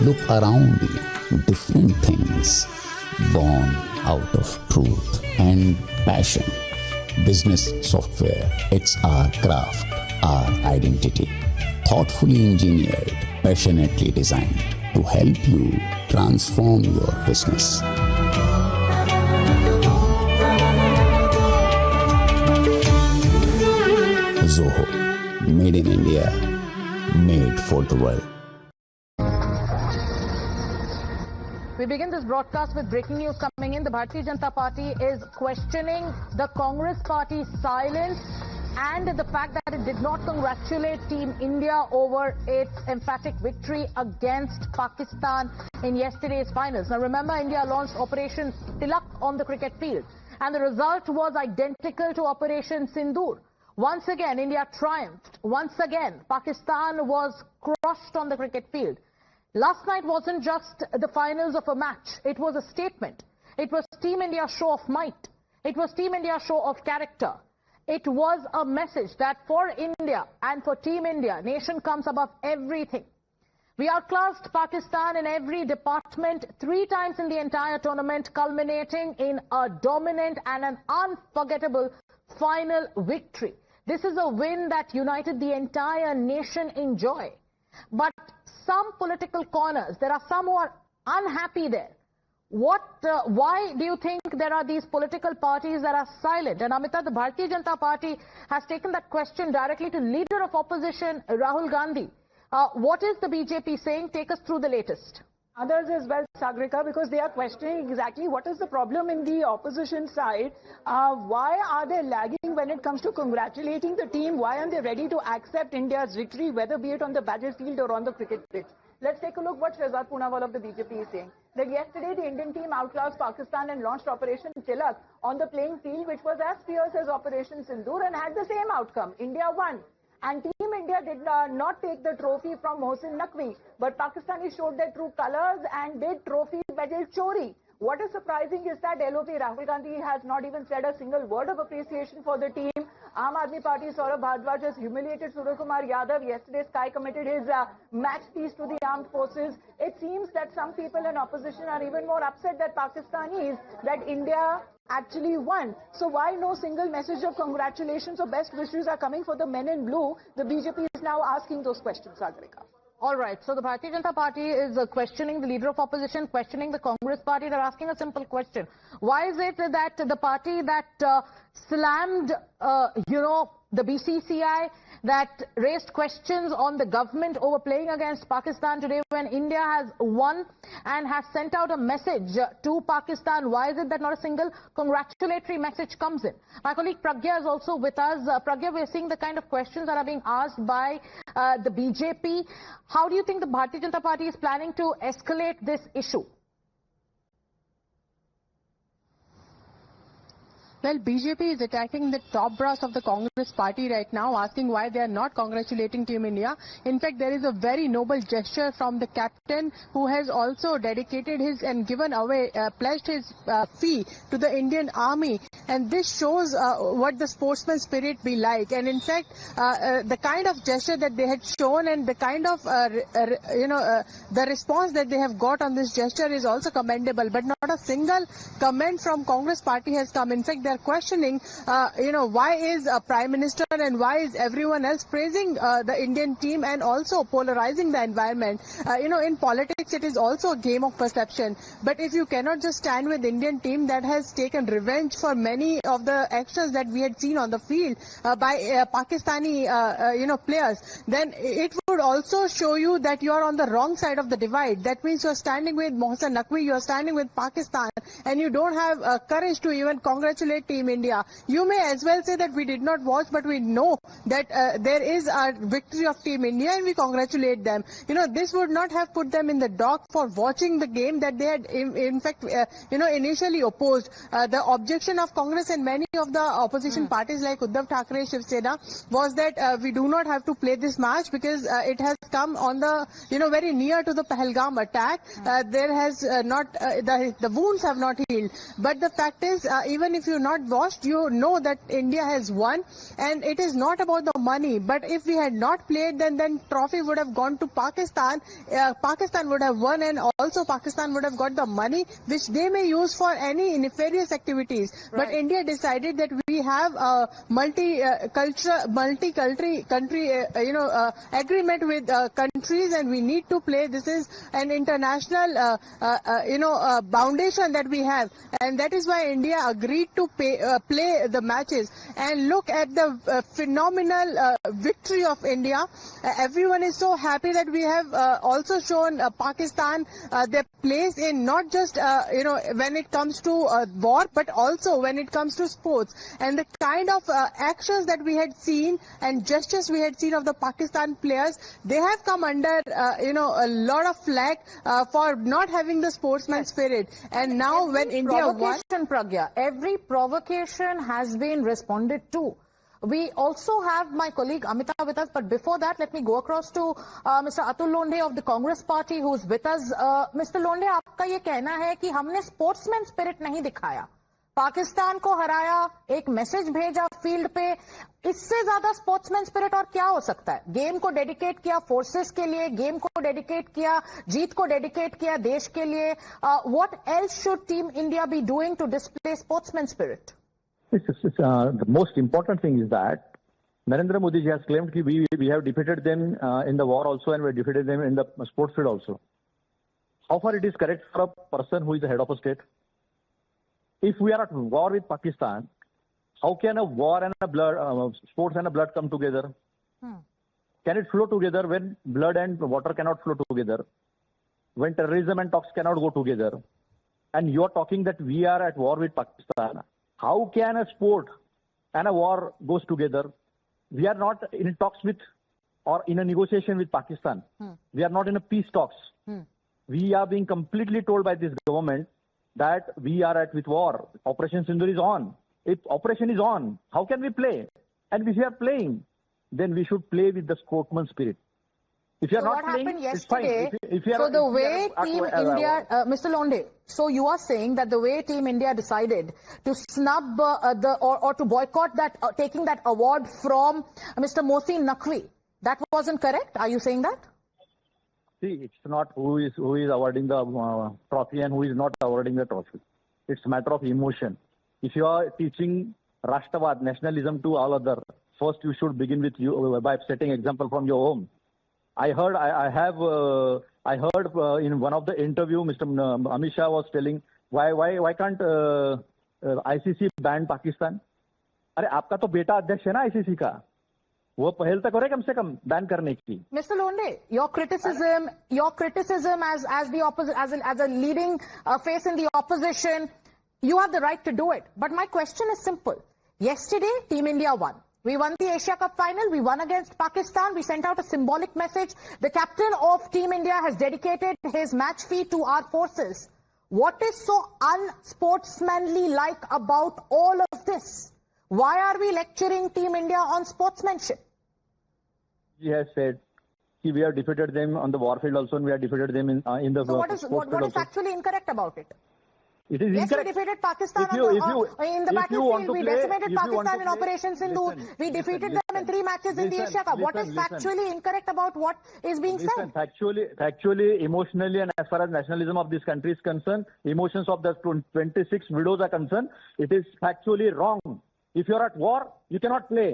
Look around you. Different things born out of truth and passion. Business software, it's our craft, our identity. Thoughtfully engineered, passionately designed to help you transform your business. Zoho, made in India, made for the world. We begin this broadcast with breaking news coming in. The Bharatiya Janata Party is questioning the Congress Party's silence and the fact that it did not congratulate Team India over its emphatic victory against Pakistan in yesterday's finals. Now remember, India launched Operation Tilak on the cricket field, and the result was identical to Operation Sindoor. Once again, India triumphed. Once again, Pakistan was crushed on the cricket field. Last night wasn't just the finals of a match. It was a statement. It was Team India's show of might. It was Team India's show of character. It was a message that for India and for Team India, nation comes above everything. We outclassed Pakistan in every department 3 times in the entire tournament, culminating in a dominant and an unforgettable final victory. This is a win that united the entire nation in joy. But some political corners, there are some who are unhappy there. Why do you think there are these political parties that are silent? And Amita, the Bharatiya Janata Party has taken that question directly to leader of opposition, Rahul Gandhi. What is the BJP saying? Take us through the latest. Others as well, Sagarika, because they are questioning exactly what is the problem in the opposition side. Why are they lagging when it comes to congratulating the team? Why aren't they ready to accept India's victory, whether be it on the battlefield or on the cricket pitch? Let's take a look what Shehzad Poonawalla of the BJP is saying. That yesterday the Indian team outclassed Pakistan and launched Operation Tilak on the playing field, which was as fierce as Operation Sindoor and had the same outcome. India won. And Team India did not take the trophy from Mohsin Naqvi, but Pakistanis showed their true colours and did trophy medal chori. What is surprising is that LOP Rahul Gandhi has not even said a single word of appreciation for the team. Aam Aadmi Party Saurabh Bhardwaj has humiliated Surya Kumar Yadav. Yesterday, Sky committed his match piece to the armed forces. It seems that some people in opposition are even more upset than Pakistanis that India actually won. So why no single message of congratulations or best wishes are coming for the men in blue? The BJP is now asking those questions, Sagarika. All right, so the Bharatiya Janata Party is questioning the leader of opposition, questioning the Congress Party. They're asking a simple question. Why is it that the party that slammed, the BCCI, that raised questions on the government over playing against Pakistan today when India has won and has sent out a message to Pakistan? Why is it that not a single congratulatory message comes in? My colleague Pragya is also with us. Pragya, we're seeing the kind of questions that are being asked by the BJP. How do you think the Bharatiya Janata Party is planning to escalate this issue? Well, BJP is attacking the top brass of the Congress party right now, asking why they are not congratulating Team India. In fact, there is a very noble gesture from the captain, who has also dedicated his and given away, pledged his fee to the Indian Army. And this shows what the sportsman spirit be like. And in fact, the kind of gesture that they had shown and the kind of, the response that they have got on this gesture is also commendable. But not a single comment from Congress party has come. In fact, they are questioning, why is Prime Minister and why is everyone else praising the Indian team and also polarizing the environment. In politics, it is also a game of perception. But if you cannot just stand with Indian team that has taken revenge for many of the actions that we had seen on the field by Pakistani, players, then it would also show you that you are on the wrong side of the divide. That means you are standing with Mohsin Naqvi, you are standing with Pakistan, and you don't have courage to even congratulate Team India. You may as well say that we did not watch, but we know that there is a victory of Team India and we congratulate them. This would not have put them in the dock for watching the game that they had in fact, initially opposed. The objection of Congress and many of the opposition parties like Uddhav Thackeray, Shiv Sena was that we do not have to play this match because it has come on the, very near to the Pahalgam attack. There has the wounds have not healed. But the fact is, even if you're not washed, you know that India has won. And it is not about the money. But if we had not played, then trophy would have gone to Pakistan. Pakistan would have won, and also Pakistan would have got the money which they may use for any nefarious activities. Right. But India decided that we have a multi-country agreement with countries, and we need to play. This is an international foundation that we have, and that is why India agreed to play the matches. And look at the phenomenal victory of India. Everyone is so happy that we have also shown Pakistan their place in not just when it comes to war, but also when it comes to sports. And the kind of actions that we had seen and gestures we had seen of the Pakistan players, they have come under a lot of flack for not having the sportsman spirit. And now when India won, Pragya, every provocation has been responded to. We also have my colleague Amita with us, but before that, let me go across to Mr. Atul Londe of the Congress Party, who is with us. Mr. Londe, आपका ये कहना है कि हमने sportsman spirit नहीं दिखाया, पाकिस्तान को हराया, एक मैसेज भेजा फील्ड पे, इससे ज्यादा स्पोर्ट्समैन स्पिरिट और क्या हो सकता है? गेम को डेडिकेट किया फोर्सेस के लिए, गेम को डेडिकेट किया, जीत को डेडिकेट किया देश के लिए. What else should team India be doing to display sportsman spirit? The most important thing is that Narendra Modi ji has claimed that we have defeated them in the war also, and we have defeated them in the sports field also. How far it is correct for a person who is the head of a state? If we are at war with Pakistan, how can a war and a blood, sports and a blood come together? Can it flow together when blood and water cannot flow together? When terrorism and talks cannot go together? And you are talking that we are at war with Pakistan. How can a sport and a war goes together? We are not in talks with or in a negotiation with Pakistan. We are not in a peace talks. We are being completely told by this government that we are at with war. Operation Sindoor is on. If operation is on, how can we play? And if we are playing, then we should play with the sportsman spirit. If you are So not what playing, happened it's fine. yesterday? So the way Team India, Mr. Londe, so you are saying that the way Team India decided to snub or to boycott that, taking that award from Mr. Mohsin Naqvi, that wasn't correct? Are you saying that? See, it's not who is awarding the trophy and who is not awarding the trophy. It's a matter of emotion. If you are teaching Rashtravad, nationalism to all other, first you should begin with you by setting example from your home. I heard in one of the interview, Mr. Amit Shah was telling why can't ICC ban Pakistan? अरे आपका तो बेटा अध्यक्ष है ना ICC का, वो पहल तो करे कम से कम बैन करने की. Mr. Londe, your criticism as a leading face in the opposition, you have the right to do it. But my question is simple. Yesterday, Team India won. We won the Asia Cup final. We won against Pakistan. We sent out a symbolic message. The captain of Team India has dedicated his match fee to our forces. What is so unsportsmanly like about all of this? Why are we lecturing Team India on sportsmanship? He has said we have defeated them on the war field also, and we have defeated them in the So what sports is actually incorrect about it? It is Yes, incorrect. we defeated Pakistan in the battlefield. We decimated Pakistan in Operation Sindoor. We defeated them in 3 matches in the Asia Cup. What is factually incorrect about what is being said? Factually, emotionally, and as far as nationalism of this country is concerned, emotions of the 26 widows are concerned, it is factually wrong. If you are at war, you cannot play.